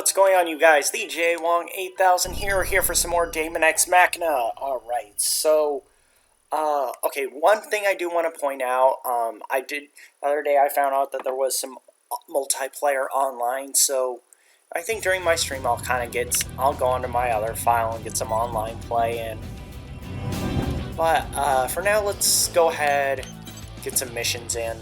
what's going on, you guys? The J Wong 8000 here. We're here for some more Daemon X Machina. Alright, so, okay, one thing I do want to point out, the other day I found out that there was some multiplayer online, so I think during my stream I'll go onto my other file and get some online play in. But, for now, let's go ahead, get some missions in.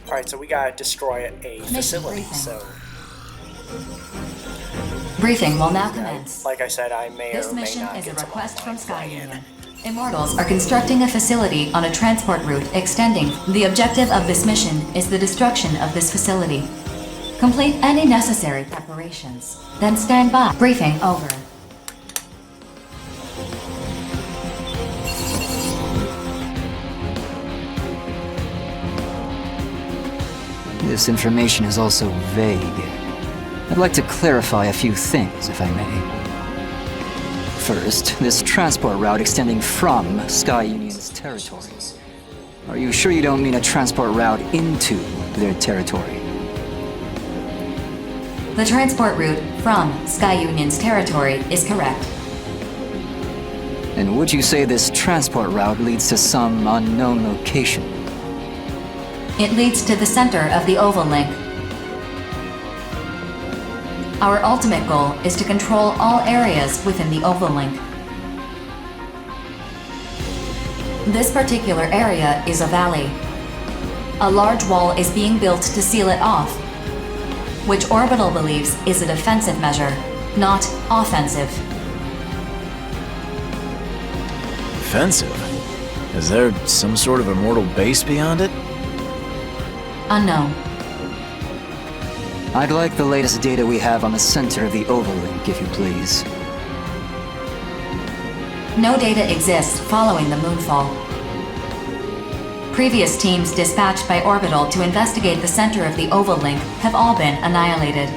Alright, so we gotta destroy a facility, so... Briefing will now commence. Like I said, I may or may not get some This mission is a request from Sky in. Union. Immortals are constructing a facility on a transport route extending. The objective of this mission is the destruction of this facility. Complete any necessary preparations. Then stand by. Briefing over. This information is also vague. I'd like to clarify a few things, if I may. First, this transport route extending from Sky Union's territory. Are you sure you don't mean a transport route into their territory? The transport route from Sky Union's territory is correct. And would you say this transport route leads to some unknown location? It leads to the center of the Oval Link. Our ultimate goal is to control all areas within the Oval Link. This particular area is a valley. A large wall is being built to seal it off, which Orbital believes is a defensive measure, not offensive. Defensive? Is there some sort of immortal base beyond it? Unknown. I'd like the latest data we have on the center of the Oval Link, if you please. No data exists following the moonfall. Previous teams dispatched by Orbital to investigate the center of the Oval Link have all been annihilated.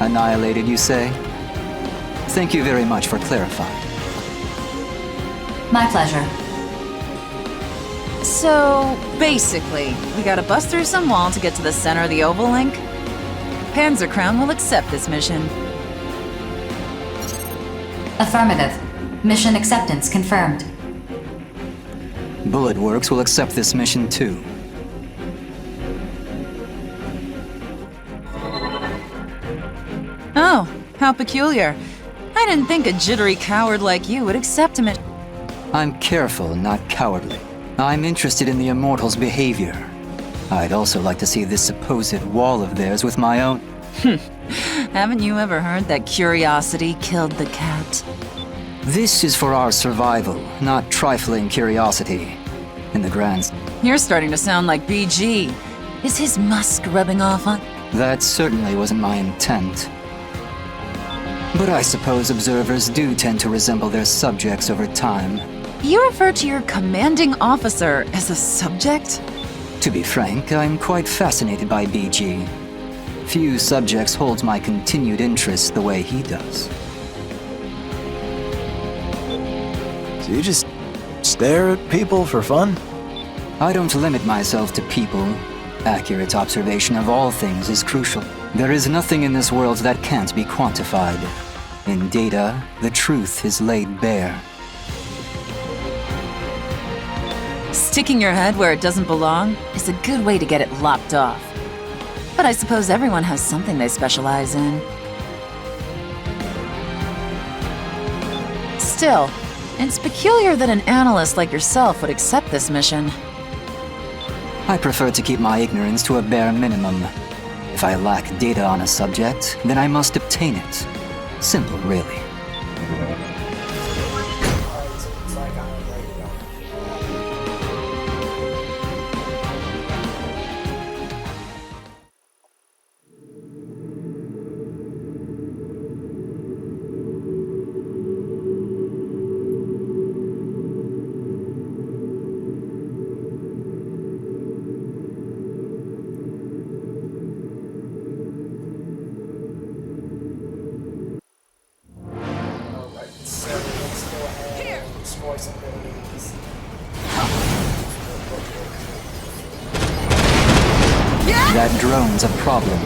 Annihilated, you say? Thank you very much for clarifying. My pleasure. So, basically, we gotta bust through some wall to get to the center of the Oval Link? Panzer Crown will accept this mission. Affirmative. Mission acceptance confirmed. Bullet Works will accept this mission too. Oh, how peculiar. I didn't think a jittery coward like you would accept a mission. I'm careful, not cowardly. I'm interested in the Immortals' behavior. I'd also like to see this supposed wall of theirs with my own. Haven't you ever heard that curiosity killed the cat? This is for our survival, not trifling curiosity. In the grand... You're starting to sound like BG. Is his musk rubbing off on... That certainly wasn't my intent. But I suppose observers do tend to resemble their subjects over time. You refer to your commanding officer as a subject? To be frank, I'm quite fascinated by BG. Few subjects hold my continued interest the way he does. So you just stare at people for fun? I don't limit myself to people. Accurate observation of all things is crucial. There is nothing in this world that can't be quantified. In data, the truth is laid bare. Sticking your head where it doesn't belong is a good way to get it lopped off. But I suppose everyone has something they specialize in. Still, it's peculiar that an analyst like yourself would accept this mission. I prefer to keep my ignorance to a bare minimum. If I lack data on a subject, then I must obtain it. Simple, really. So let's go ahead and destroy some buildings. That drone's a problem.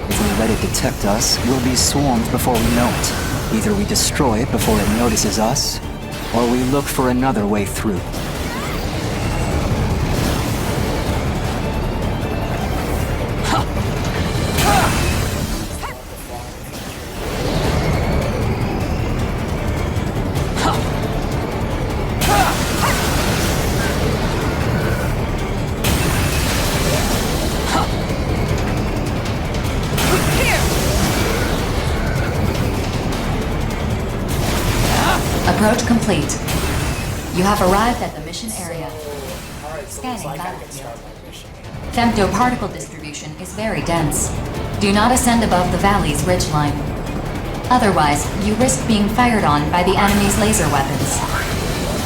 If we let it detect us, we'll be swarmed before we know it. Either we destroy it before it notices us, or we look for another way through. Approach complete. You have arrived at the mission area. Alright, so Scanning looks like I can battlefield. start my mission. Femtoparticle distribution is very dense. Do not ascend above the valley's ridgeline. Otherwise, you risk being fired on by the enemy's laser weapons.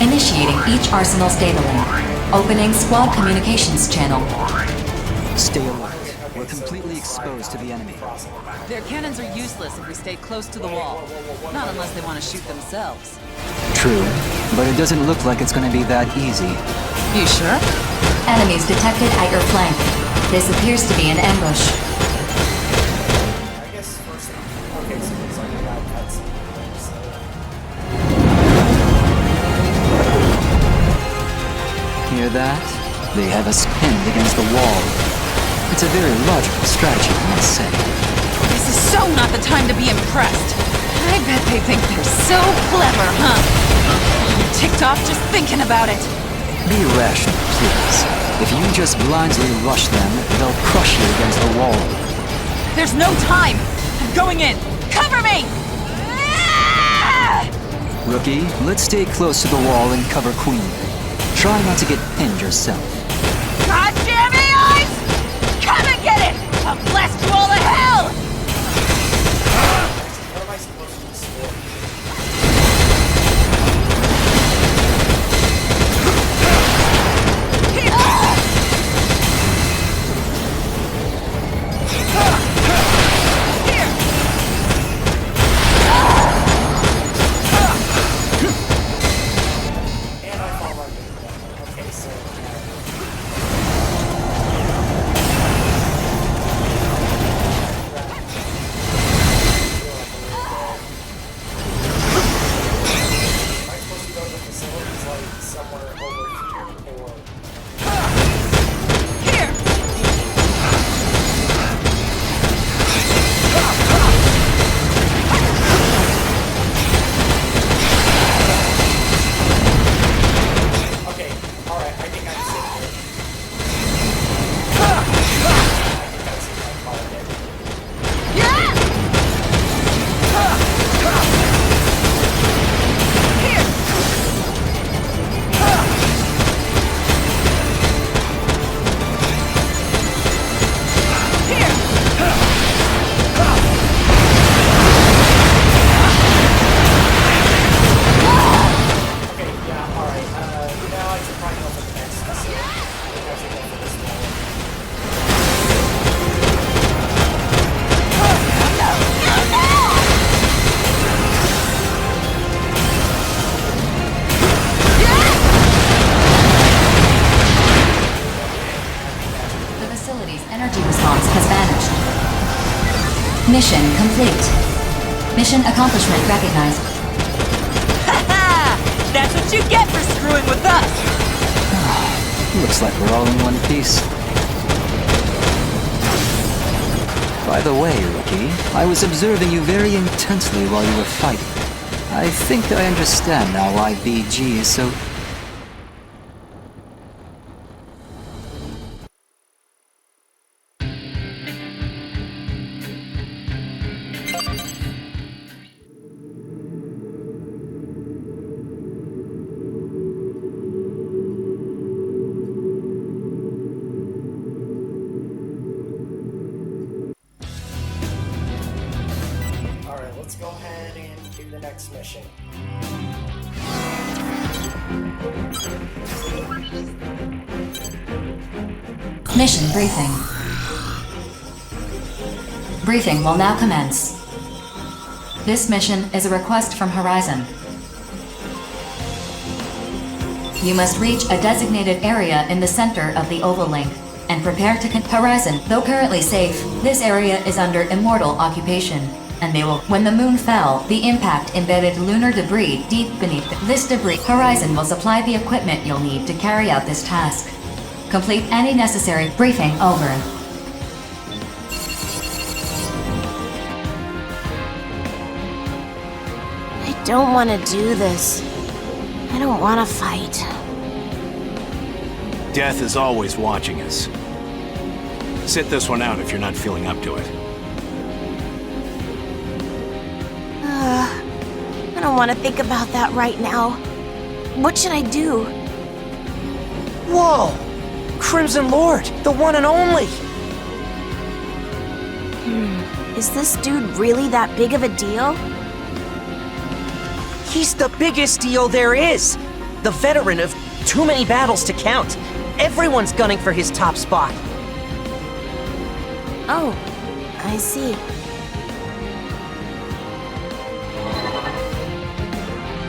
Initiating each arsenal's data link. Opening squad communications channel. Stay alert. We're completely exposed to the enemy. Their cannons are useless if we stay close to the wall. Not unless they want to shoot themselves. True, but it doesn't look like it's gonna be that easy. You sure? Enemies detected at your flank. This appears to be an ambush. I guess first thing. Okay, so it's like a loud cutscene. So. Hear that? They have us pinned against the wall. It's a very logical strategy, I must say. This is so not the time to be impressed. I bet they think they're so clever, huh? I'm ticked off just thinking about it. Be rational, please. If you just blindly rush them, they'll crush you against the wall. There's no time. I'm going in. Cover me! Ah! Rookie, let's stay close to the wall and cover Queen. Try not to get pinned yourself. God damn it, eyes! Come and get it! I'll blast you all to hell! What am I supposed to destroy? And I fall under the wall. Okay, so. Am I supposed to go to the facilities like somewhere over here or? Okay, alright, I think I'm safe here. I think that's my target. Okay, yeah, alright. Now I should probably go for the next facility. I think I should go for this one. The facility's energy response has vanished. Mission complete. Mission accomplishment recognized. Ha! That's what you get for screwing with us! Looks like we're all in one piece. By the way, Rookie, I was observing you very intensely while you were fighting. I think I understand now why BG is so... Alright, let's go ahead and do the next mission. Mission briefing. Briefing will now commence. This mission is a request from Horizon. You must reach a designated area in the center of the oval link. and prepare to Horizon. Though currently safe, this area is under immortal occupation, and they will. When the moon fell, the impact embedded lunar debris deep beneath this debris. Horizon will supply the equipment you'll need to carry out this task. Complete any necessary briefing over. I don't want to do this. I don't want to fight. Death is always watching us. Sit this one out if you're not feeling up to it. I don't want to think about that right now. What should I do? Whoa! Crimson Lord, the one and only! Is this dude really that big of a deal? He's the biggest deal there is! The veteran of too many battles to count. Everyone's gunning for his top spot. Oh, I see.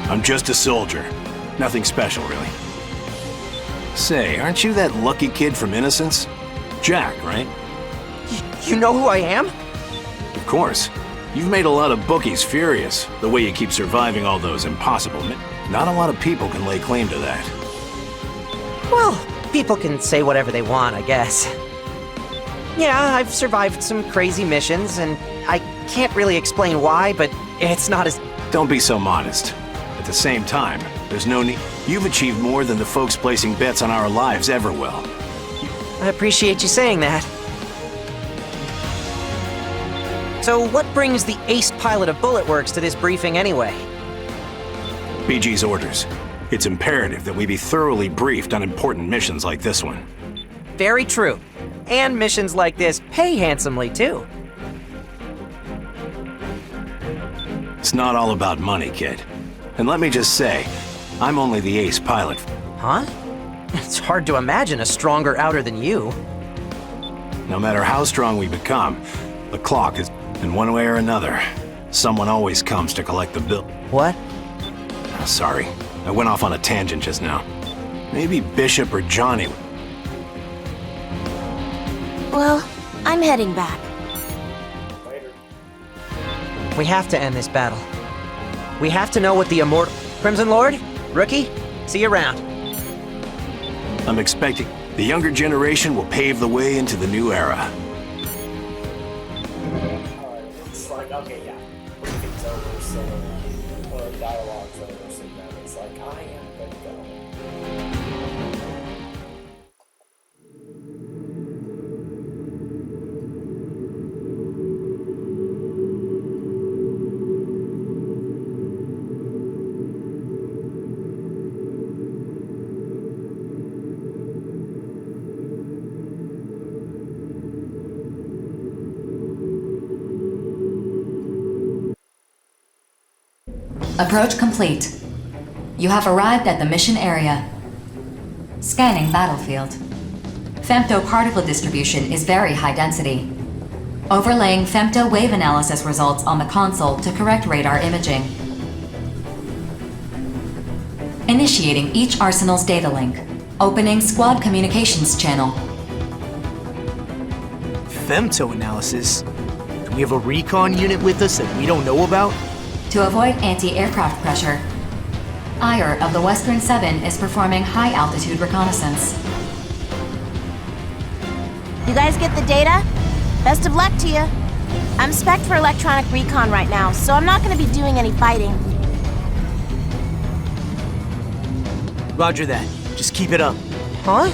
I'm just a soldier. Nothing special, really. Say, aren't you that lucky kid from Innocence? Jack, right? You know who I am? Of course. You've made a lot of bookies furious, the way you keep surviving all those impossible Not a lot of people can lay claim to that. Well, people can say whatever they want, I guess. Yeah, I've survived some crazy missions, and I can't really explain why, but it's not as... Don't be so modest. At the same time, there's no need... You've achieved more than the folks placing bets on our lives ever will. I appreciate you saying that. So what brings the ace pilot of Bullet Works to this briefing anyway? BG's orders. It's imperative that we be thoroughly briefed on important missions like this one. Very true. And missions like this pay handsomely, too. It's not all about money, kid. And let me just say, I'm only the ace pilot. Huh? It's hard to imagine a stronger outer than you. No matter how strong we become, the clock is... In one way or another, someone always comes to collect the bill. What? Sorry, I went off on a tangent just now. Maybe Bishop or Johnny. Well, I'm heading back. We have to end this battle. We have to know what the immortal... Crimson Lord? Rookie? See you around. I'm expecting the younger generation will pave the way into the new era. It's like, okay, yeah, briefing's over, so, or dialogue's over, so then it's like, I am good to go. Approach complete. You have arrived at the mission area. Scanning battlefield. Femto-particle distribution is very high density. Overlaying femto wave analysis results on the console to correct radar imaging. Initiating each arsenal's data link. Opening squad communications channel. Femto analysis? Do we have a recon unit with us that we don't know about? To avoid anti-aircraft pressure, IR of the Western 7 is performing high-altitude reconnaissance. You guys get the data? Best of luck to you. I'm spec'd for electronic recon right now, so I'm not going to be doing any fighting. Roger that. Just keep it up. Huh?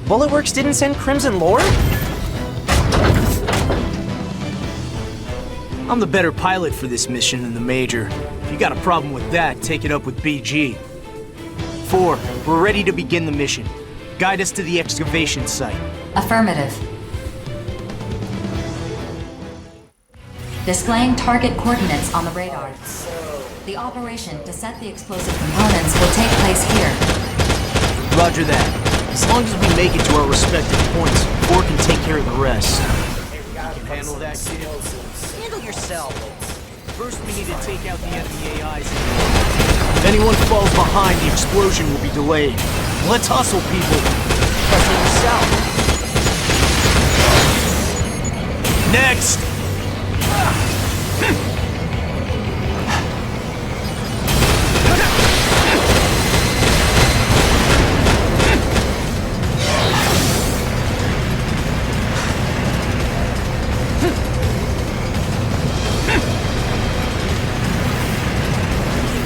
Bullet Works didn't send Crimson Lord? I'm the better pilot for this mission than the Major. If you got a problem with that, take it up with BG. 4, we're ready to begin the mission. Guide us to the excavation site. Affirmative. Displaying target coordinates on the radar. The operation to set the explosive components will take place here. Roger that. As long as we make it to our respective points, 4 can take care of the rest. Handle that, kid. Handle yourself. First, we need to take out the enemy AIs. If anyone falls behind, the explosion will be delayed. Let's hustle, people. Hustle yourself. Next!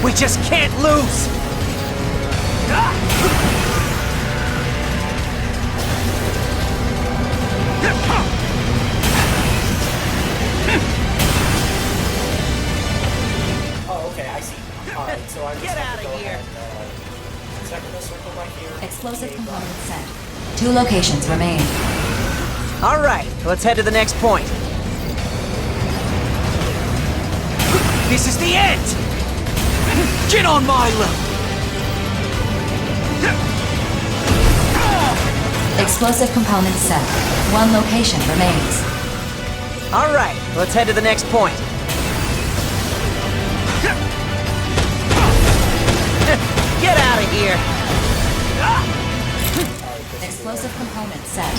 We just can't lose! Oh, okay, I see. Alright, so I just Get have to outta go here. ahead and second the circle right here. Explosive Okay, component set. 2 locations remain. Alright, let's head to the next point. This is the end! Get on my level! Explosive component set. 1 location remains. Alright, let's head to the next point. Get out of here! Explosive component set.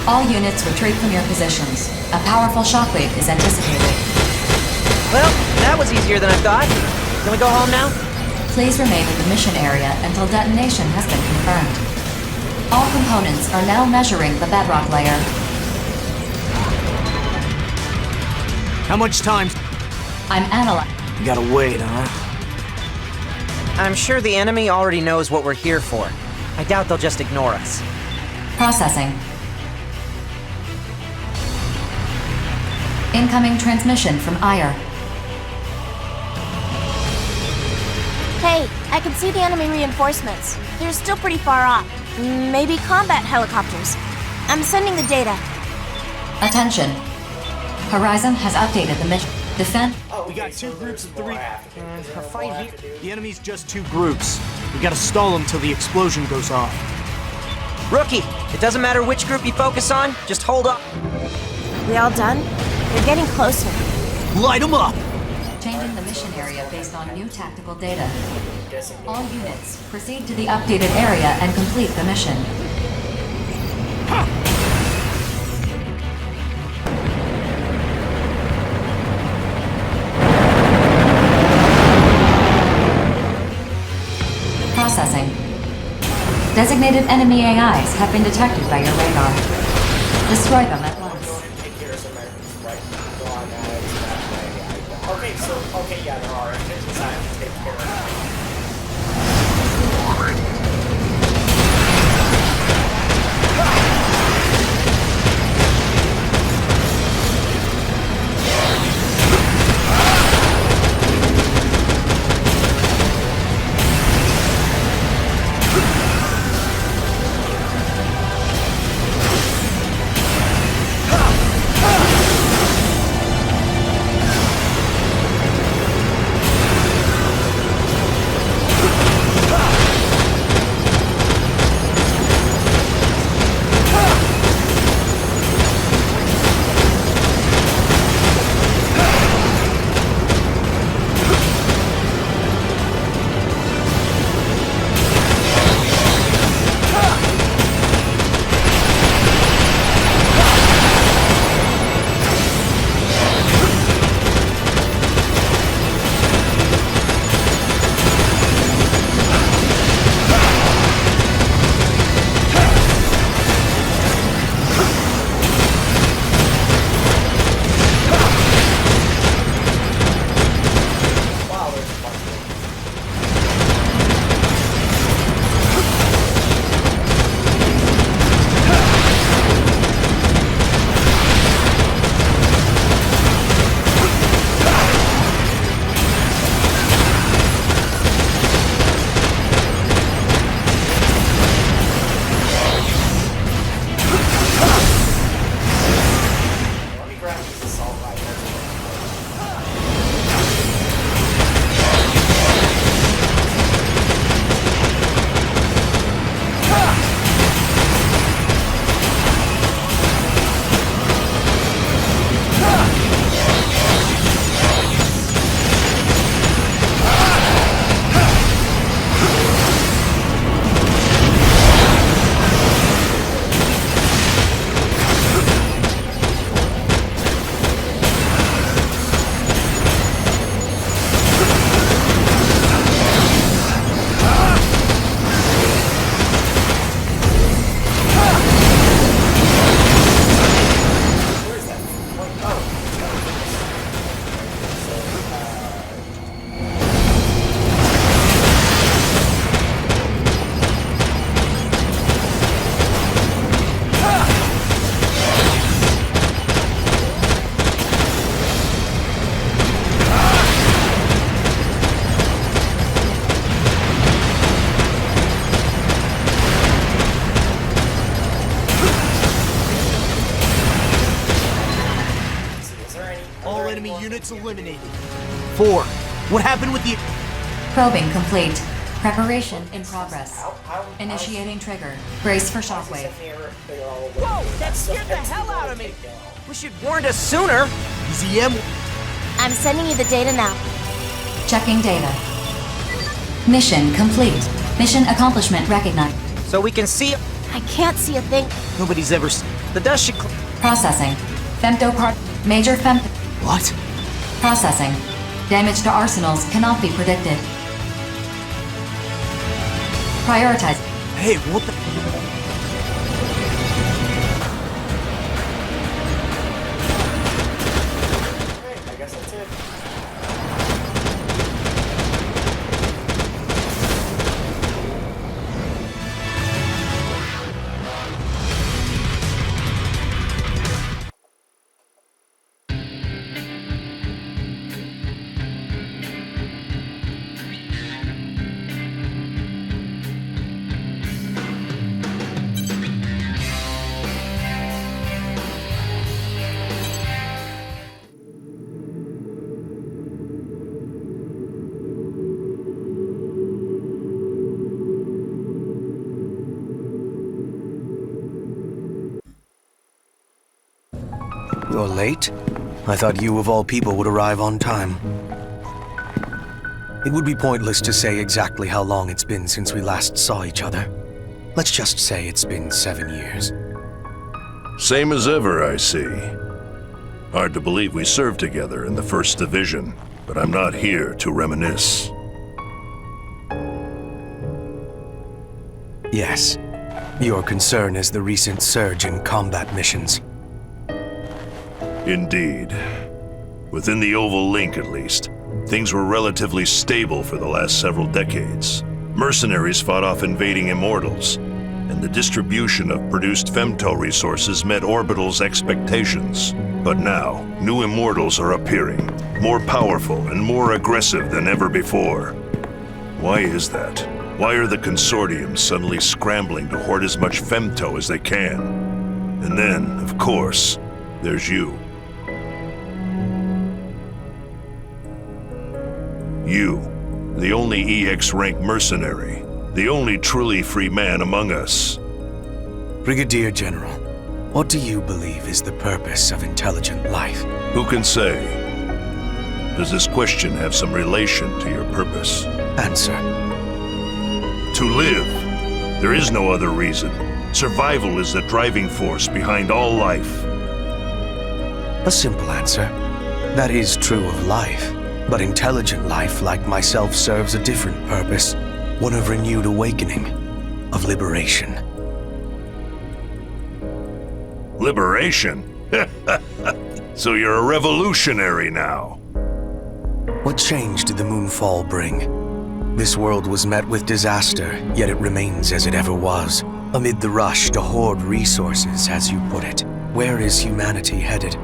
All units retreat from your positions. A powerful shockwave is anticipated. Well, that was easier than I thought. Can we go home now? Please remain in the mission area until detonation has been confirmed. All components are now measuring the bedrock layer. How much time? I'm analyzing. You gotta wait, huh? I'm sure the enemy already knows what we're here for. I doubt they'll just ignore us. Processing. Incoming transmission from Ire. Hey, I can see the enemy reinforcements. They're still pretty far off. Maybe combat helicopters. I'm sending the data. Attention. Horizon has updated the mission. Defend. Oh, We got okay, so 2 groups of there's more 3. I have to do. Is there A more fight I here. have to do? The enemy's just 2 groups. We gotta stall them till the explosion goes off. Rookie, it doesn't matter which group you focus on, just hold up. We all done? They're getting closer. Light them up! Changing the mission area based on new tactical data. Designate. All units, proceed to the updated area and complete the mission. Processing. Designated enemy AIs have been detected by your radar. Destroy them at once. Go ahead and take care of some enemies, right? Go on that way. Okay, so, okay, yeah, there are enemies I have to take care of. targets eliminated. 4. What happened with the... Probing complete. Preparation in progress. Initiating trigger. Brace for shockwave. Whoa, that scared the hell out of me! Wish you'd warned us sooner! ZM... I'm sending you the data now. Checking data. Mission complete. Mission accomplishment recognized. So we can see... I can't see a thing. Nobody's ever... The dust should... Processing. Femtopart. Major femto... What? Processing. Damage to arsenals cannot be predicted. Prioritize. Hey, what the... I guess that's it. You're late? I thought you of all people would arrive on time. It would be pointless to say exactly how long it's been since we last saw each other. Let's just say it's been 7 years. Same as ever, I see. Hard to believe we served together in the 1st Division, but I'm not here to reminisce. Yes. Your concern is the recent surge in combat missions. Indeed. Within the Oval Link, at least, things were relatively stable for the last several decades. Mercenaries fought off invading Immortals, and the distribution of produced femto resources met Orbital's expectations. But now, new Immortals are appearing, more powerful and more aggressive than ever before. Why is that? Why are the Consortium suddenly scrambling to hoard as much femto as they can? And then, of course, there's you. You, the only EX-rank mercenary, the only truly free man among us. Brigadier General, what do you believe is the purpose of intelligent life? Who can say? Does this question have some relation to your purpose? Answer. To live. There is no other reason. Survival is the driving force behind all life. A simple answer. That is true of life. But intelligent life, like myself, serves a different purpose. One of renewed awakening. Of liberation. Liberation? So you're a revolutionary now. What change did the moonfall bring? This world was met with disaster, yet it remains as it ever was. Amid the rush to hoard resources, as you put it. Where is humanity headed?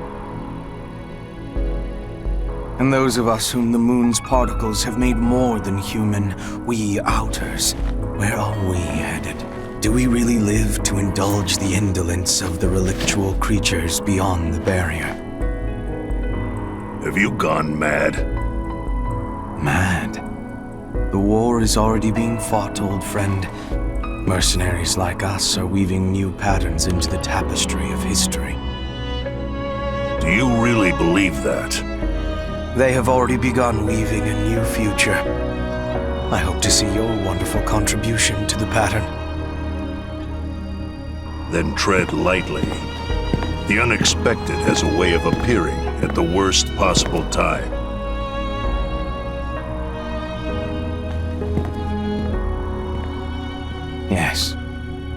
And those of us whom the moon's particles have made more than human, we outers, where are we headed? Do we really live to indulge the indolence of the relictual creatures beyond the barrier? Have you gone mad? Mad? The war is already being fought, old friend. Mercenaries like us are weaving new patterns into the tapestry of history. Do you really believe that? They have already begun weaving a new future. I hope to see your wonderful contribution to the pattern. Then tread lightly. The unexpected has a way of appearing at the worst possible time. Yes.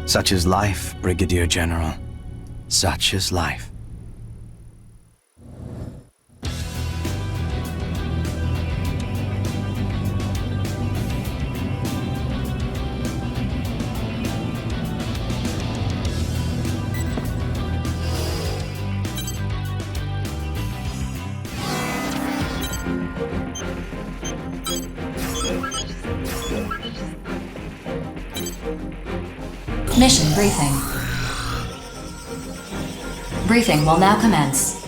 Such is life, Brigadier General. Such is life. Mission briefing. Briefing will now commence.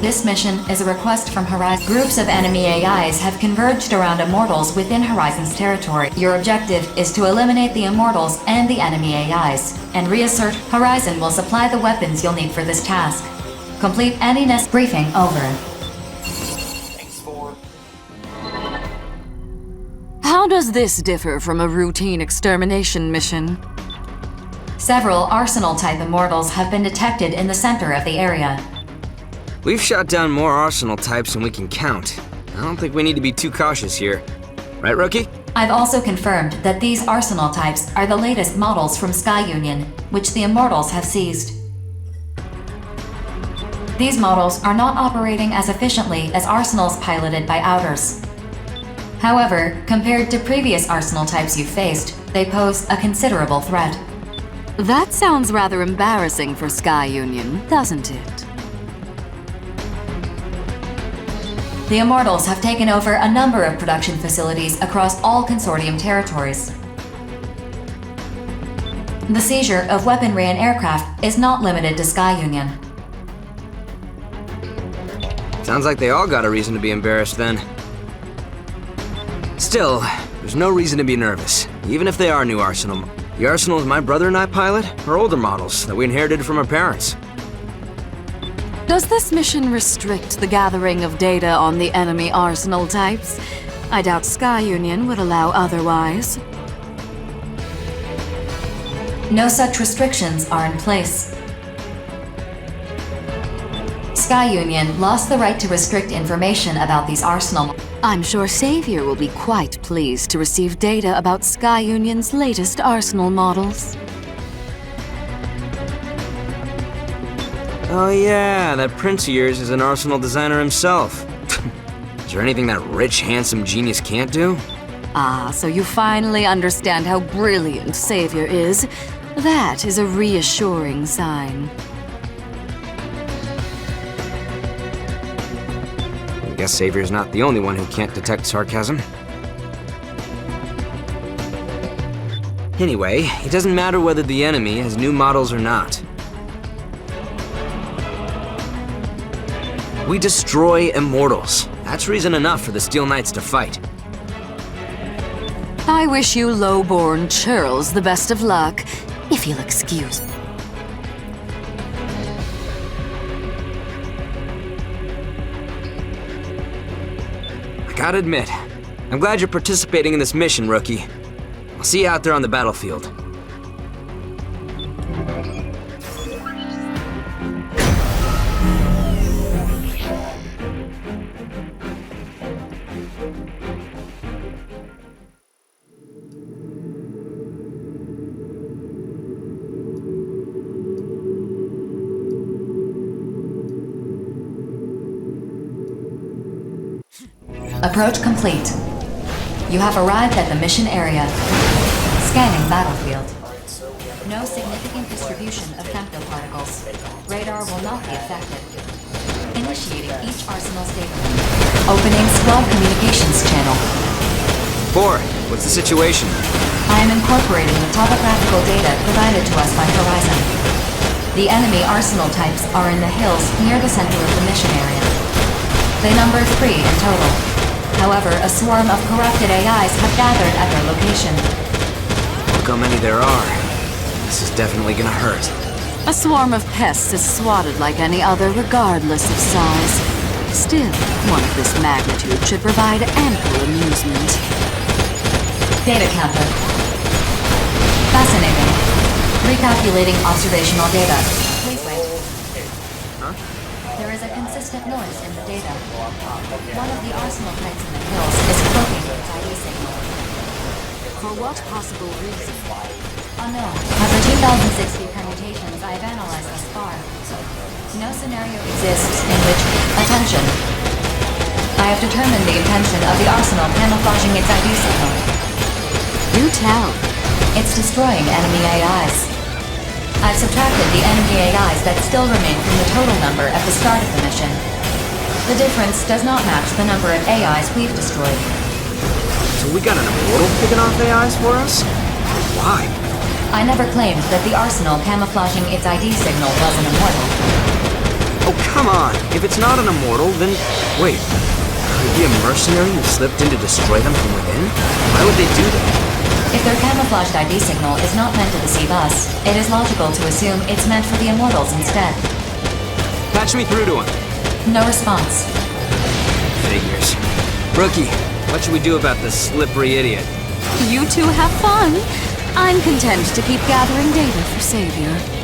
This mission is a request from Horizon. Groups of enemy AIs have converged around Immortals within Horizon's territory. Your objective is to eliminate the Immortals and the enemy AIs, and reassert Horizon will supply the weapons you'll need for this task. Complete any briefing over. Thanks for... How does this differ from a routine extermination mission? Several Arsenal-type Immortals have been detected in the center of the area. We've shot down more Arsenal types than we can count. I don't think we need to be too cautious here. Right, Rookie? I've also confirmed that these Arsenal types are the latest models from Sky Union, which the Immortals have seized. These models are not operating as efficiently as Arsenals piloted by Outers. However, compared to previous Arsenal types you've faced, they pose a considerable threat. That sounds rather embarrassing for Sky Union, doesn't it? The Immortals have taken over a number of production facilities across all Consortium territories. The seizure of weaponry and aircraft is not limited to Sky Union. Sounds like they all got a reason to be embarrassed then. Still, there's no reason to be nervous, even if they are new Arsenal. The Arsenals my brother and I pilot are older models that we inherited from our parents. Does this mission restrict the gathering of data on the enemy Arsenal types? I doubt Sky Union would allow otherwise. No such restrictions are in place. Sky Union lost the right to restrict information about these Arsenal. I'm sure Savior will be quite pleased to receive data about Sky Union's latest Arsenal models. Oh yeah, that prince of yours is an Arsenal designer himself. Is there anything that rich, handsome genius can't do? Ah, so you finally understand how brilliant Savior is. That is a reassuring sign. I guess Savior's not the only one who can't detect sarcasm. Anyway, it doesn't matter whether the enemy has new models or not. We destroy Immortals. That's reason enough for the Steel Knights to fight. I wish you low-born churls the best of luck, if you'll excuse me. I gotta admit, I'm glad you're participating in this mission, Rookie. I'll see you out there on the battlefield. Approach complete. You have arrived at the mission area. Scanning battlefield. No significant distribution of femtoparticles. Radar will not be affected. Initiating each Arsenal's data. Opening squad communications channel. 4, what's the situation? I am incorporating the topographical data provided to us by Horizon. The enemy Arsenal types are in the hills near the center of the mission area. They number 3 in total. However, a swarm of corrupted AIs have gathered at their location. Look how many there are. This is definitely gonna hurt. A swarm of pests is swatted like any other, regardless of size. Still, one of this magnitude should provide ample amusement. Data counter. Fascinating. Recalculating observational data. Please wait. Huh? There is a consistent noise in the data. One of the Arsenal types in the hills is cloaking its ID signal. For what possible reason? Unknown. Of the 2060 permutations I've analyzed thus far, no scenario exists in which, attention, I have determined the intention of the Arsenal camouflaging its ID signal. Do tell. It's destroying enemy AIs. I've subtracted the enemy AIs that still remain from the total number at the start of the mission. The difference does not match the number of AIs we've destroyed. So we got an Immortal picking off AIs for us? Why? I never claimed that the Arsenal camouflaging its ID signal was an Immortal. Oh, come on. If it's not an immortal, then... Wait. Could it be a mercenary who slipped in to destroy them from within? Why would they do that? If their camouflaged ID signal is not meant to deceive us, it is logical to assume it's meant for the immortals instead. Patch me through to him. No response. Figures. Rookie, what should we do about this slippery idiot? You two have fun. I'm content to keep gathering data for Savior.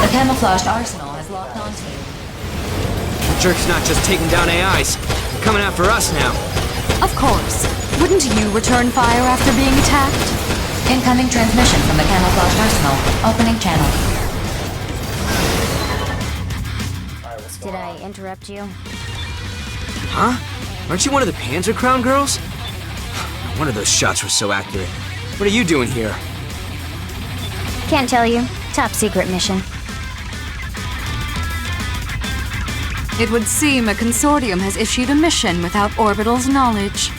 The camouflaged arsenal has locked onto you. The jerk's not just taking down AIs. They're coming after us now. Of course. Wouldn't you return fire after being attacked? Incoming transmission from the camouflaged arsenal. Opening channel. Did I interrupt you? Huh? Aren't you one of the Panzer Crown girls? No wonder those shots were so accurate. What are you doing here? Can't tell you. Top secret mission. It would seem a consortium has issued a mission without Orbital's knowledge.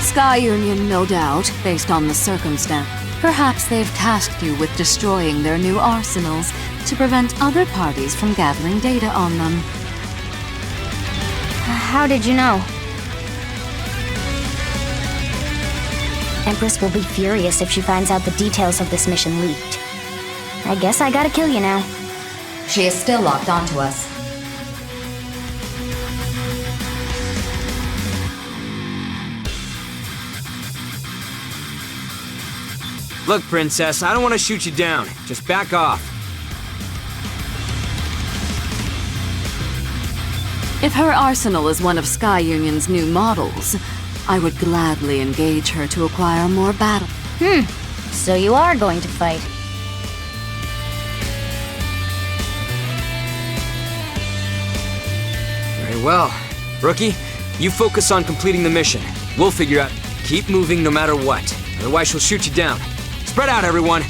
Sky Union, no doubt, based on the circumstance. Perhaps they've tasked you with destroying their new arsenals to prevent other parties from gathering data on them. How did you know? Empress will be furious if she finds out the details of this mission leaked. I guess I gotta kill you now. She is still locked onto us. Look, Princess, I don't want to shoot you down. Just back off. If her arsenal is one of Sky Union's new models, I would gladly engage her to acquire more battle. So you are going to fight. Very well. Rookie, you focus on completing the mission. We'll figure out. Keep moving no matter what. Otherwise she'll shoot you down. Spread out, everyone.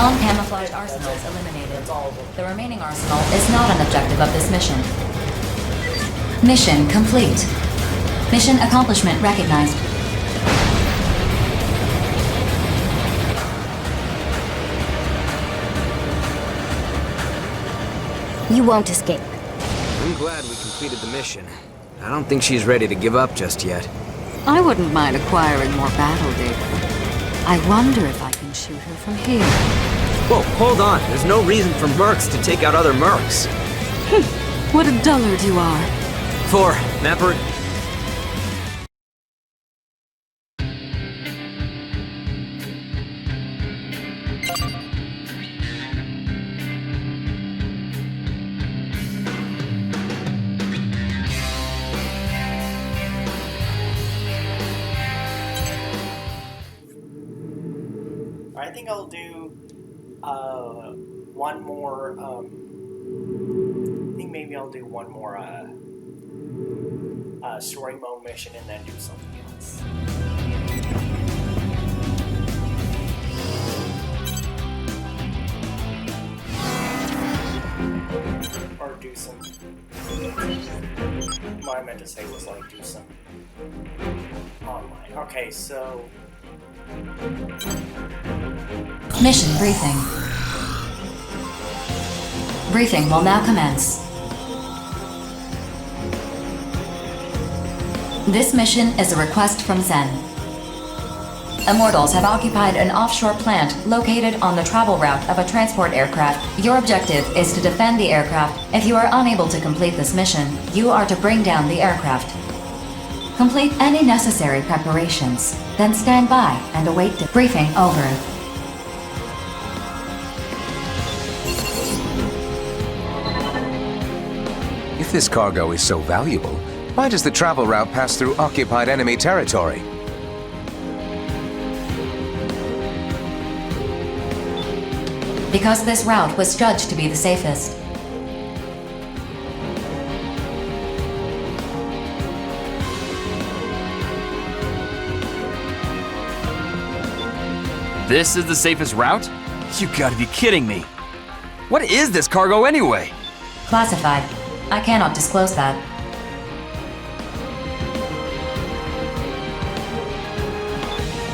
non-camouflaged arsenal is eliminated. The remaining arsenal is not an objective of this mission. Mission complete. Mission accomplishment recognized. You won't escape. I'm glad we completed the mission. I don't think she's ready to give up just yet. I wouldn't mind acquiring more battle data. I wonder if I can shoot her from here. Whoa, hold on. There's no reason for mercs to take out other mercs. What a dullard you are. 4, Mapper. I think I'll do one more. I think maybe I'll do one more story mode mission and then do something else. Or do some. What I meant to say was like do some online. Okay, so. Mission briefing. Briefing will now commence. This mission is a request from Zen. Immortals have occupied an offshore plant located on the travel route of a transport aircraft. Your objective is to defend the aircraft. If you are unable to complete this mission, you are to bring down the aircraft. Complete any necessary preparations, then stand by and await the briefing over. If this cargo is so valuable, why does the travel route pass through occupied enemy territory? Because this route was judged to be the safest. This is the safest route? You gotta be kidding me. What is this cargo anyway? Classified. I cannot disclose that.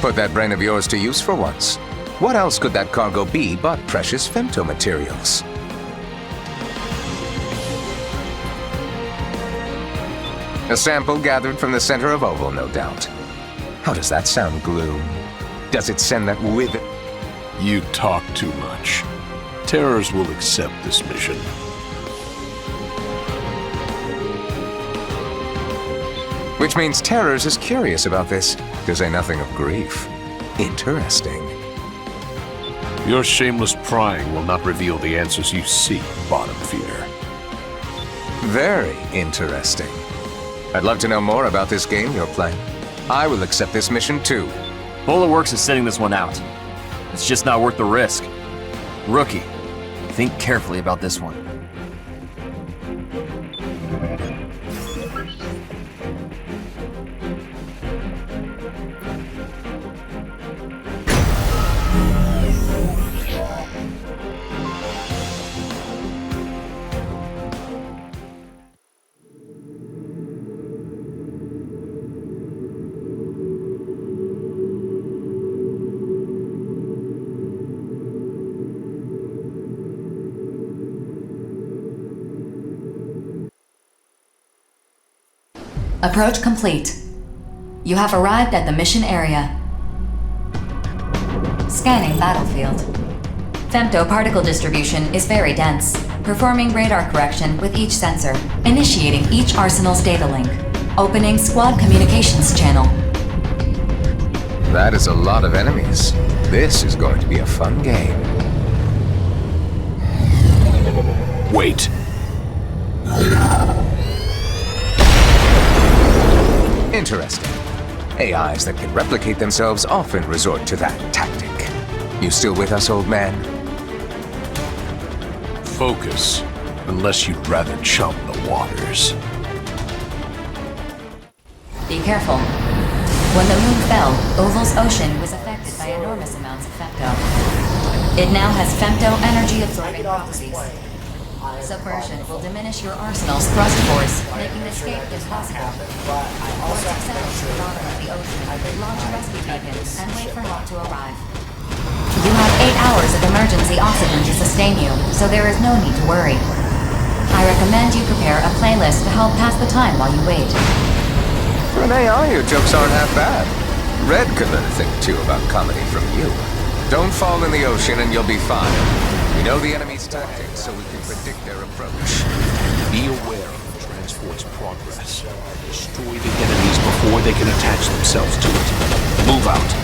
Put that brain of yours to use for once. What else could that cargo be but precious femto materials? A sample gathered from the center of Oval, no doubt. How does that sound, Gloom? Does it send that with it? You talk too much. Terrors will accept this mission. Which means Terrors is curious about this, to say nothing of grief. Interesting. Your shameless prying will not reveal the answers you seek, bottom feeder. Very interesting. I'd love to know more about this game you're playing. I will accept this mission too. Polar Works is sending this one out. It's just not worth the risk. Rookie, think carefully about this one. Approach complete. You have arrived at the mission area. Scanning battlefield. Femto particle distribution is very dense, performing radar correction with each sensor, initiating each arsenal's data link, opening squad communications channel. That is a lot of enemies. This is going to be a fun game. Wait. Interesting. AIs that can replicate themselves often resort to that tactic. You still with us, old man? Focus, unless you'd rather chump the waters. Be careful. When the moon fell, Oval's ocean was affected by enormous amounts of femto. It now has femto energy I absorbing get off this properties. plane. I Submersion will diminish your arsenal's thrust force, making make sure escape that does not impossible. happen, but I also have to make Settle to sure the bottom that of the ocean, I make launch a I rescue protect beacon, this and wait ship for help to out. arrive. You have 8 hours of emergency oxygen to sustain you, so there is no need to worry. I recommend you prepare a playlist to help pass the time while you wait. For an AI, your jokes aren't half bad. Red could learn a thing or two about comedy from you. Don't fall in the ocean and you'll be fine. We know the enemy's tactics, so we can predict their approach. Be aware of the transport's progress. Destroy the enemies before they can attach themselves to it. Move out.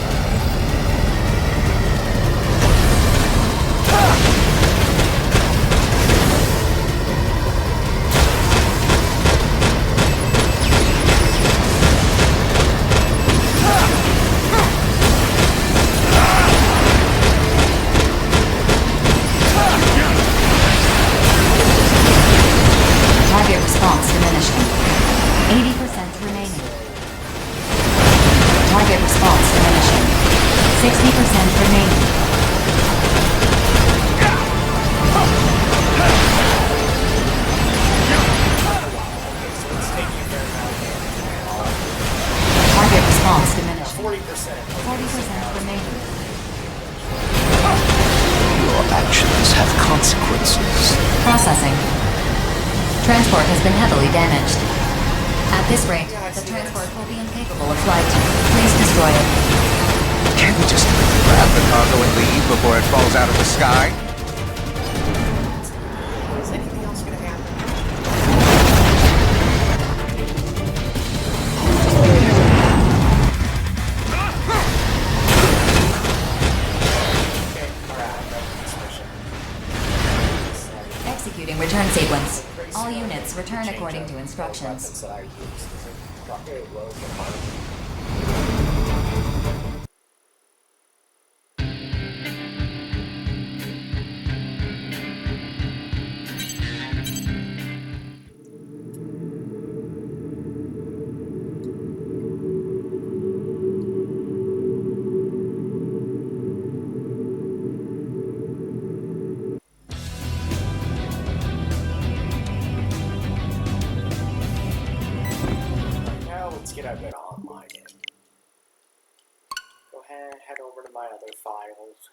Target response diminishing. 80% remaining. Target response diminishing. 60% remaining. Target response diminishing. 40% remaining. Your actions have consequences. Processing. Transport has been heavily damaged. At this rate, the transport will be incapable of flight. Please destroy it. Can't we just grab the cargo and leave before it falls out of the sky? Is anything else gonna happen? Okay, alright, I'm done with this mission. Executing return sequence. All units return according to instructions. Weapons that I use. Drop very low for hard. Now let's get a bit online in. Go ahead, head over to my other files.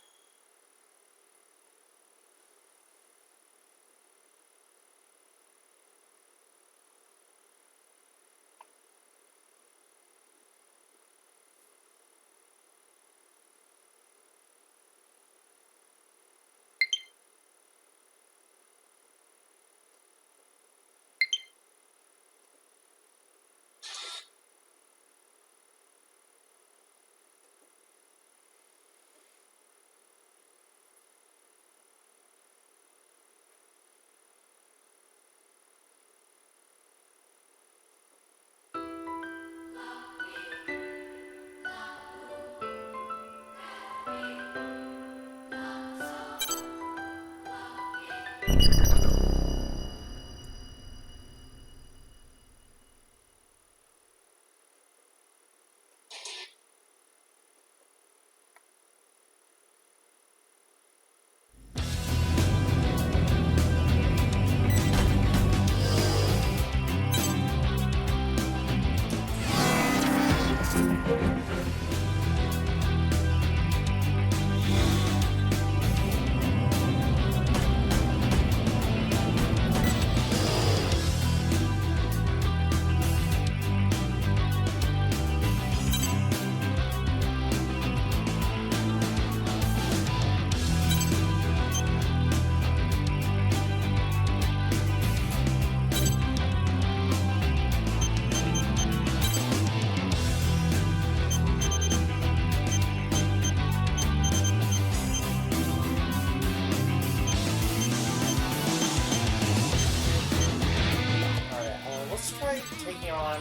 Let's try taking on,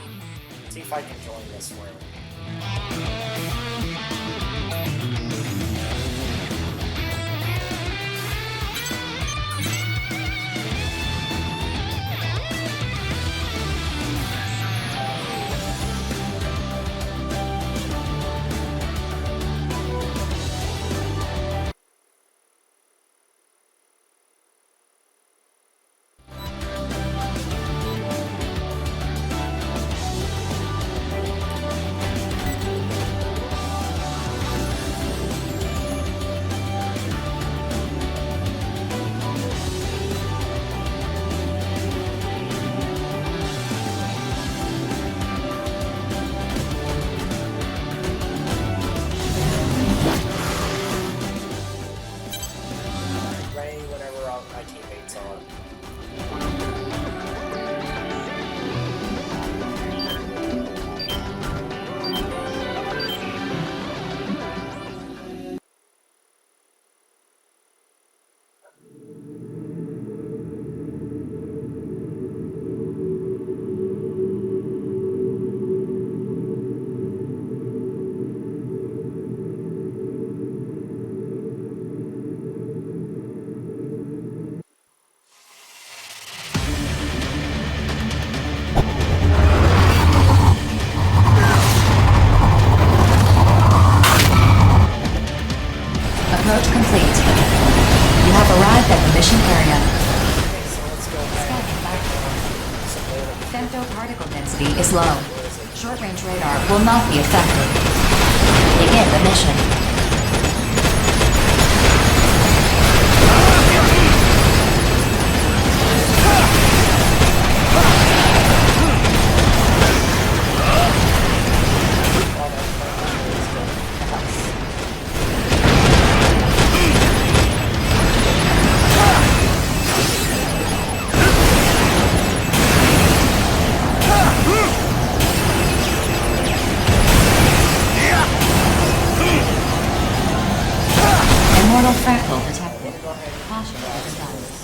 see if I can join this room. arrived at the mission area. Okay, so let's go ahead. Femtoparticle density is low. Short-range radar will not be affected. Begin the mission. Immortal fractal detected. Caution exercise.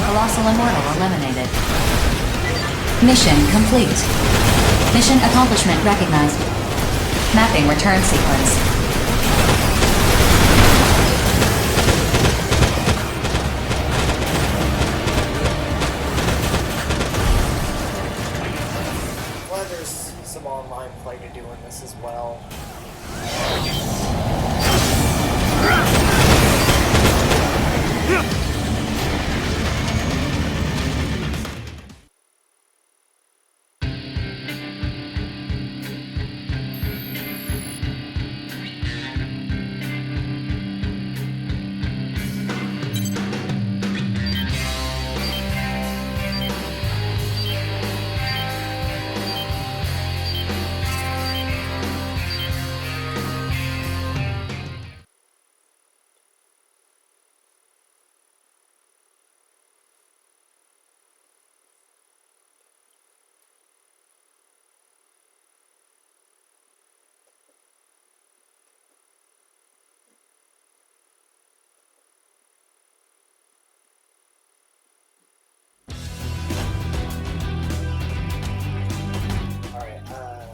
Colossal Immortal eliminated. Mission complete. Mission accomplishment recognized. Mapping return sequence. Glad there's some online play to do in this as well.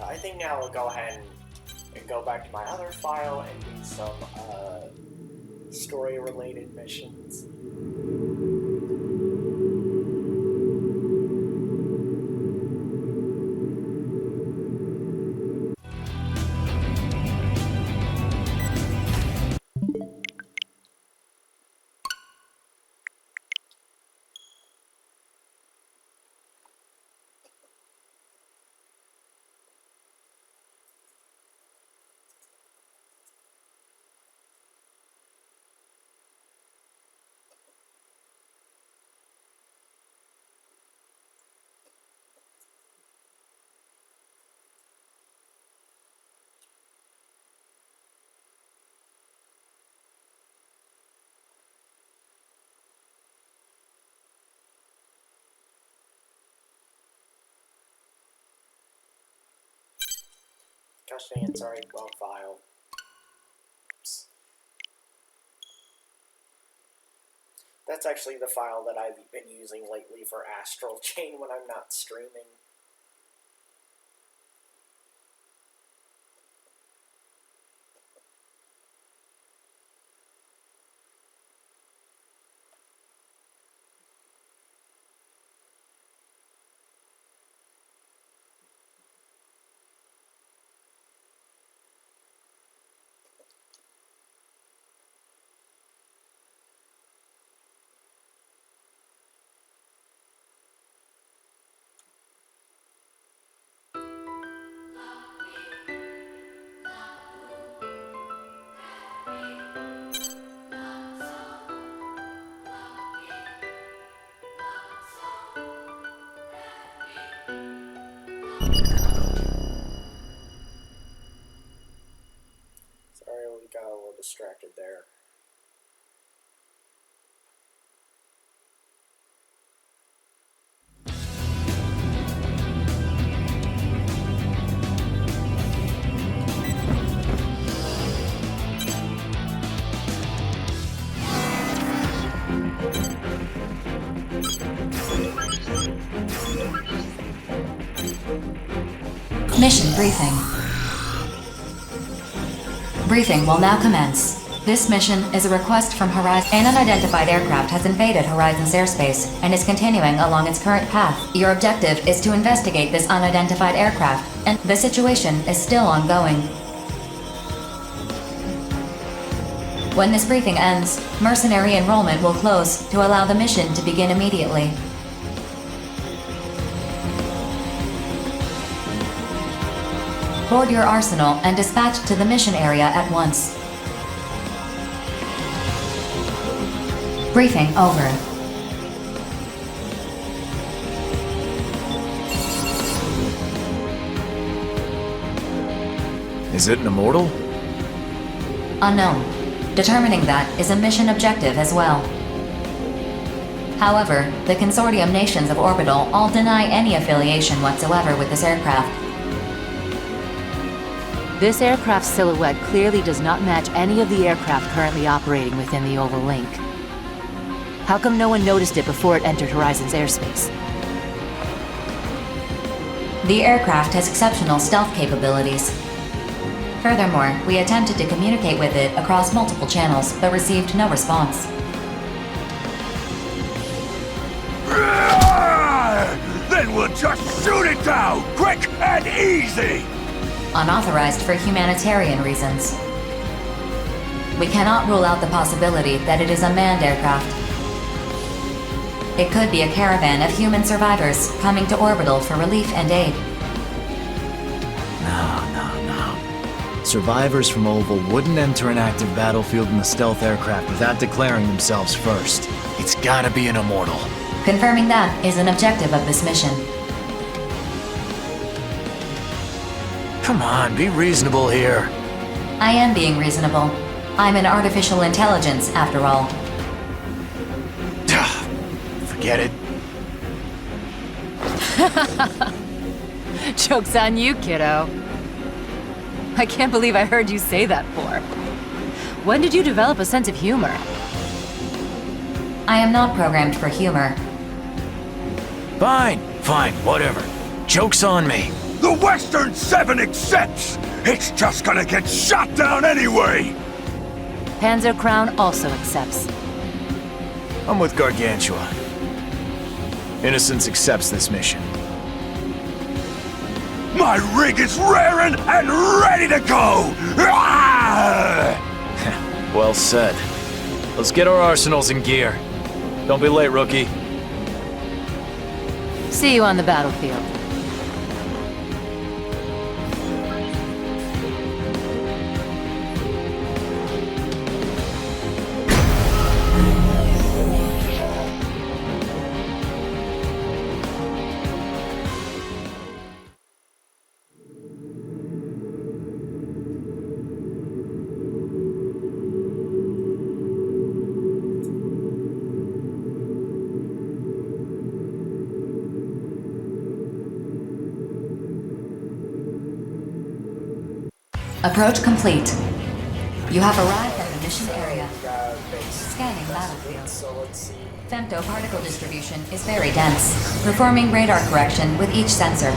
I think now I'll go ahead and go back to my other file and do some story-related missions. Gosh dang it, sorry, wrong file. Oops. That's actually the file that I've been using lately for Astral Chain when I'm not streaming. distracted there. Mission briefing. Briefing will now commence. This mission is a request from Horizon. An unidentified aircraft has invaded Horizon's airspace and is continuing along its current path. Your objective is to investigate this unidentified aircraft, and the situation is still ongoing. When this briefing ends, mercenary enrollment will close to allow the mission to begin immediately. Board your arsenal and dispatch to the mission area at once. Briefing over. Is it an immortal? Unknown. Determining that is a mission objective as well. However, the consortium nations of Orbital all deny any affiliation whatsoever with this aircraft. This aircraft silhouette clearly does not match any of the aircraft currently operating within the Oval Link. How come no one noticed it before it entered Horizon's airspace? The aircraft has exceptional stealth capabilities. Furthermore, we attempted to communicate with it across multiple channels, but received no response. Then we'll just shoot it down, quick and easy! Unauthorized for humanitarian reasons. We cannot rule out the possibility that it is a manned aircraft. It could be a caravan of human survivors coming to Orbital for relief and aid. No. Survivors from Oval wouldn't enter an active battlefield in a stealth aircraft without declaring themselves first. It's gotta be an immortal. Confirming that is an objective of this mission. Come on, be reasonable here. I am being reasonable. I'm an artificial intelligence, after all. Forget it. Joke's on you, kiddo. I can't believe I heard you say that for. When did you develop a sense of humor? I am not programmed for humor. Fine, whatever. Joke's on me. The Western 7 accepts! It's just gonna get shot down anyway! Panzer Crown also accepts. I'm with Gargantua. Innocence accepts this mission. My rig is raring and ready to go! Well said. Let's get our arsenals in gear. Don't be late, rookie. See you on the battlefield. Approach complete. You have arrived at the mission area. Scanning battlefield. Femtoparticle distribution is very dense, performing radar correction with each sensor.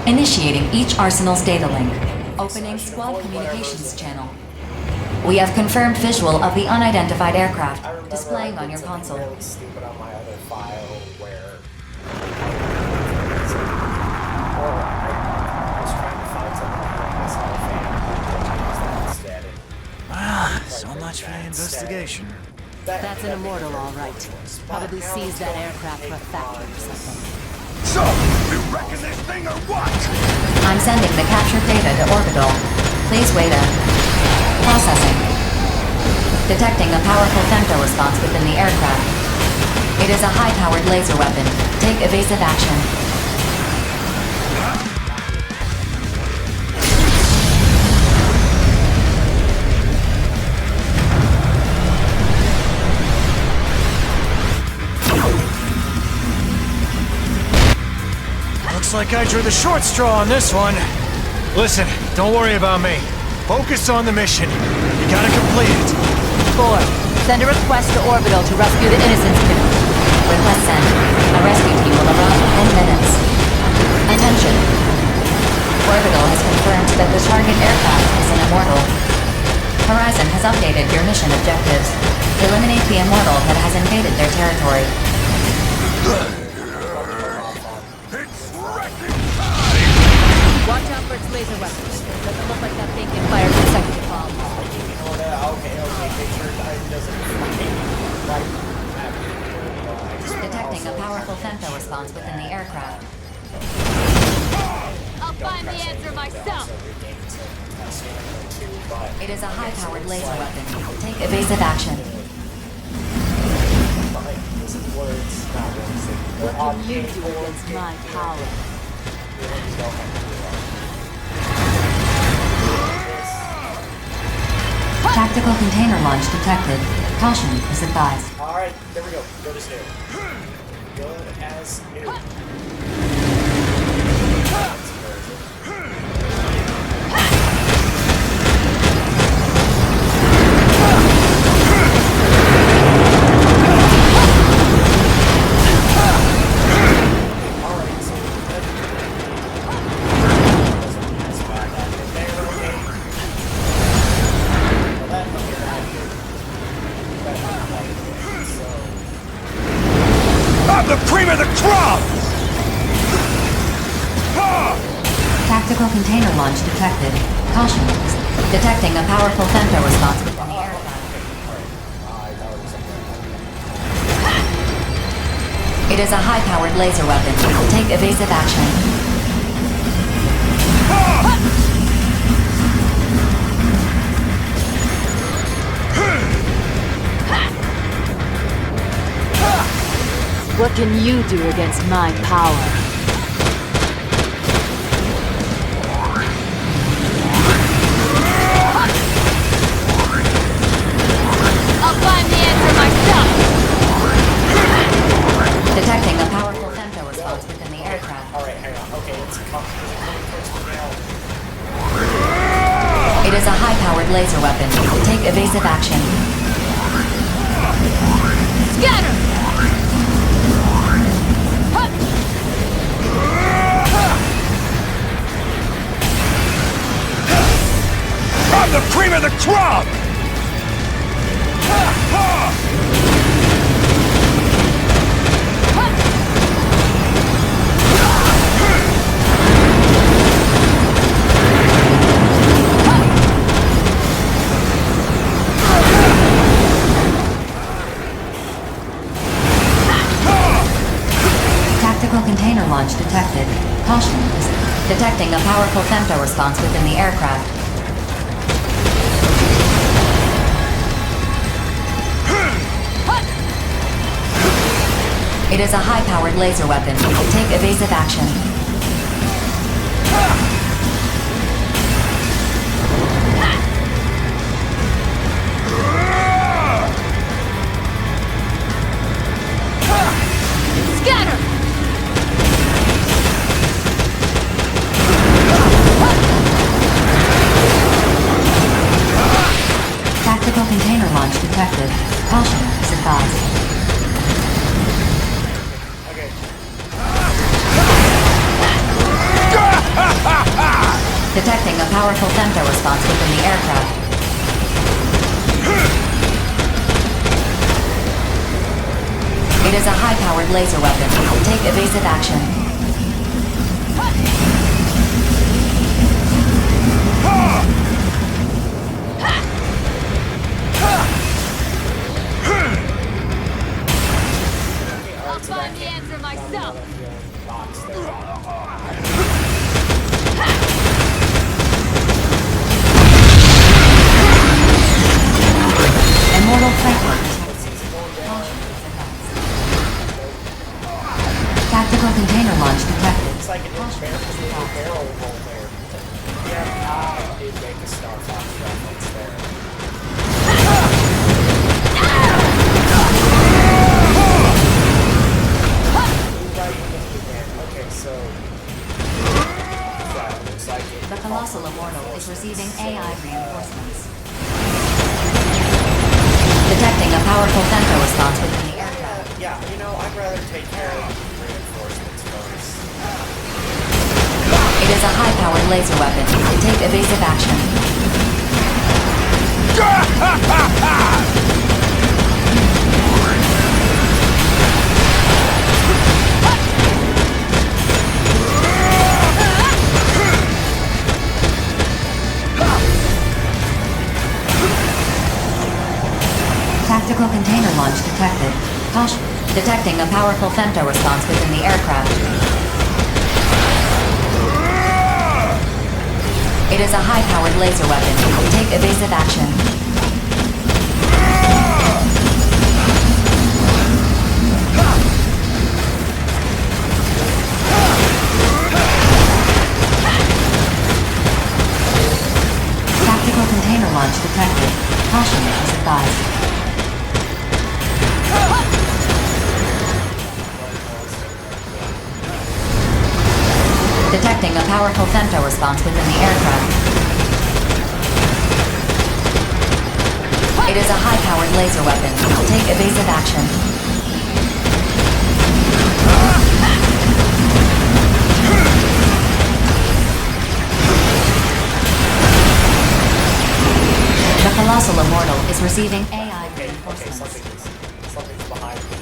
Initiating each arsenal's data link. Opening squad communications channel. We have confirmed visual of the unidentified aircraft, displaying on your console. Really stupid on my other file where I was trying to find something to put this whole fan instead. Well, so much for the investigation. That's an immortal, all right. Probably seized that aircraft for a factory or something. So, you reckon this thing or what? I'm sending the captured data to Orbital. Please wait a... Processing. Detecting a powerful femto response within the aircraft. It is a high-powered laser weapon. Take evasive action. like I drew the short straw on this one. Listen, don't worry about me. Focus on the mission. You gotta complete it. 4. Send a request to Orbital to rescue the Innocence Canoe. Request sent. A rescue team will arrive in 10 minutes. Attention. Orbital has confirmed that the target aircraft is an immortal. Horizon has updated your mission objectives. Eliminate the immortal that has invaded their territory. Watch out for its laser weapons. Doesn't look like that thing can fire consecutive bombs. Okay, make sure it doesn't Detecting a powerful femto response within the aircraft. I'll find the answer myself. It is a high-powered laser weapon. Take evasive action. What can you do against my power? Tactical container launch detected. Caution is advised. Alright, there we go. Go to snare. Good as new. The cream of the crop! Tactical container launch detected. Caution. Detecting a powerful femto response within the aircraft. It is a high-powered laser weapon. Take evasive action. What can you do against my power? I'll find the answer myself. Detecting a powerful femto response within the aircraft. Alright, hang on. Okay, let's come. It is a high-powered laser weapon. Take evasive action. Scatter! I'm the cream of the crop! Tactical container launch detected. Caution. Detecting a powerful femto response within the aircraft. It is a high-powered laser weapon. Take evasive action. Scatter! Tactical container launch detected. Caution is advised. Detecting a powerful femto response within the aircraft. It is a high-powered laser weapon. Take evasive action. I'll find the answer myself. Immortal framework. Tactical container a high-powered laser weapon. Take evasive action. Tactical container launch detected. Caution. Detecting a powerful femto response within the aircraft. It is a high-powered laser weapon. Take evasive action. Tactical container launch detected. Caution is advised. Detecting a powerful femto response within the aircraft. It is a high-powered laser weapon. Take evasive action. The Colossal Immortal is receiving AI reinforcements. Something's behind me.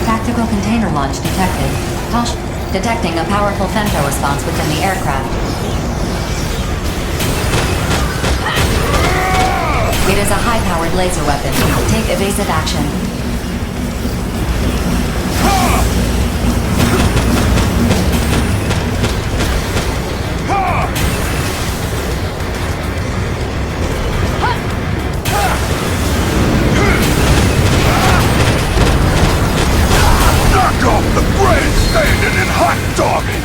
Tactical container launch detected. Caution. Detecting a powerful femto response within the aircraft. It is a high-powered laser weapon. Take evasive action. Knock off the grandstanding and hot dogging!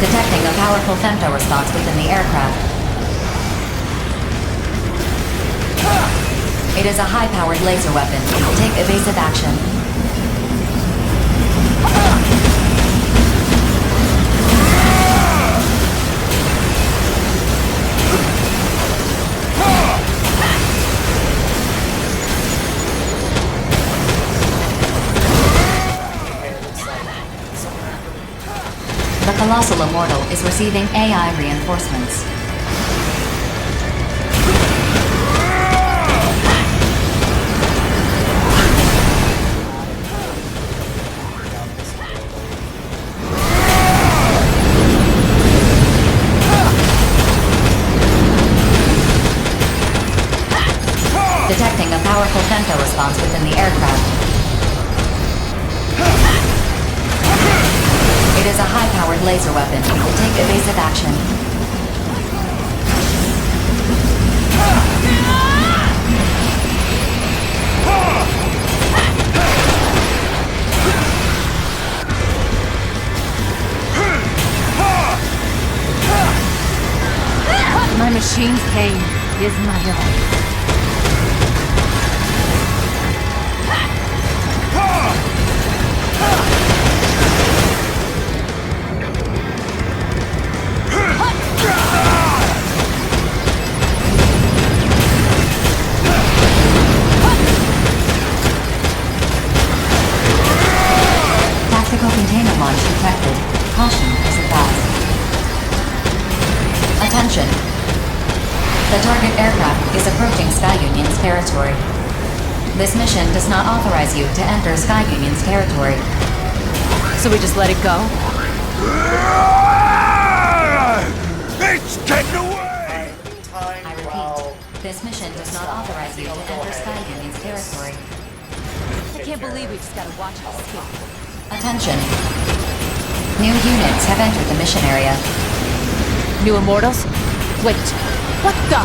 Detecting a powerful femto response within the aircraft. It is a high-powered laser weapon. Take evasive action. The Colossal Immortal is receiving AI reinforcements. Detecting a powerful femto response within the aircraft. It is a high-powered laser weapon. Take evasive action. My machine's pain is my own. Tactical container launch detected. Caution is advised. Attention. The target aircraft is approaching Sky Union's territory. This mission does not authorize you to enter Sky Union's territory. So we just let it go? It's getting away! I repeat, this mission does not authorize you to enter Sky Union's territory. I can't believe we just gotta watch it escape. Attention. New units have entered the mission area. New Immortals? Wait, what the?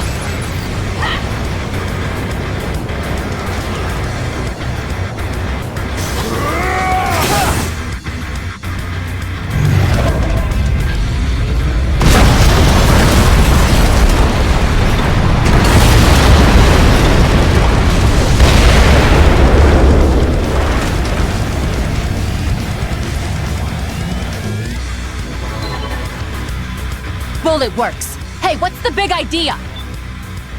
Bullet works. Hey, what's the big idea?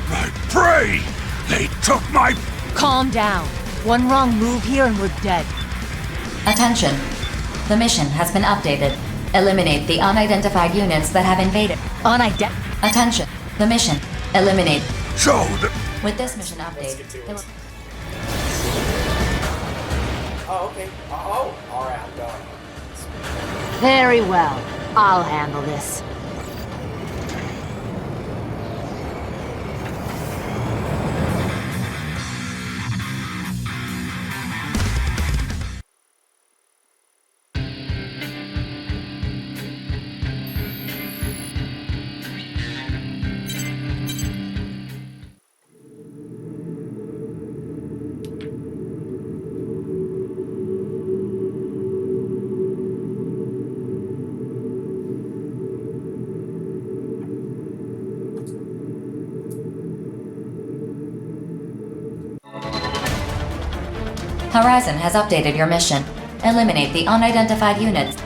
My prey! They took my... Calm down. One wrong move here and we're dead. Attention. The mission has been updated. Eliminate the unidentified units that have invaded. Attention. The mission. Eliminate. So the... With this mission update, there will... Oh, okay. Oh, alright, I'm going. Very well. I'll handle this. Horizon has updated your mission. Eliminate the unidentified units.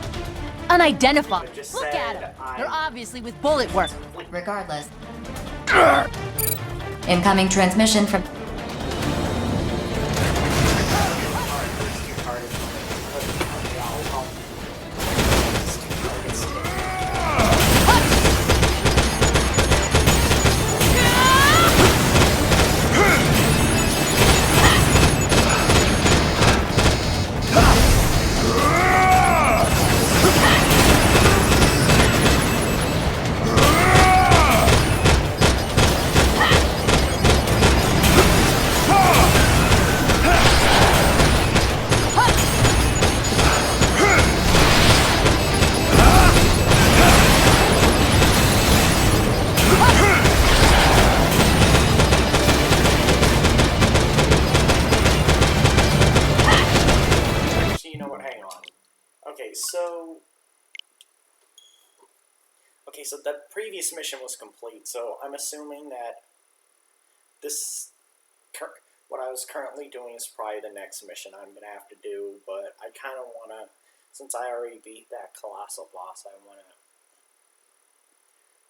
Unidentified? Look at them. They're obviously with bullet work. Regardless. Incoming transmission from... So the previous mission was complete, so I'm assuming that this, what I was currently doing is probably the next mission I'm going to have to do, but I kind of want to, since I already beat that colossal boss, I want to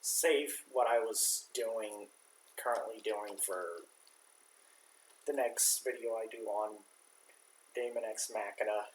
save what I was currently doing for the next video I do on Daemon X Machina.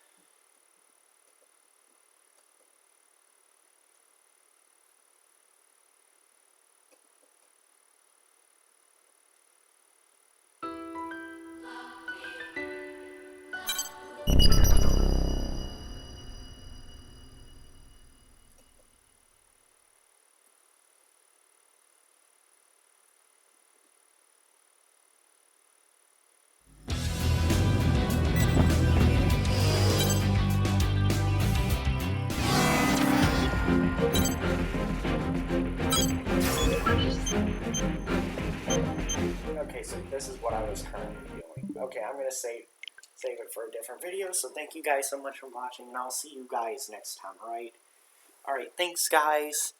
Okay, so this is what I was currently doing. Okay, I'm going to save it for a different video, so thank you guys so much for watching, and I'll see you guys next time, alright? Alright, thanks guys.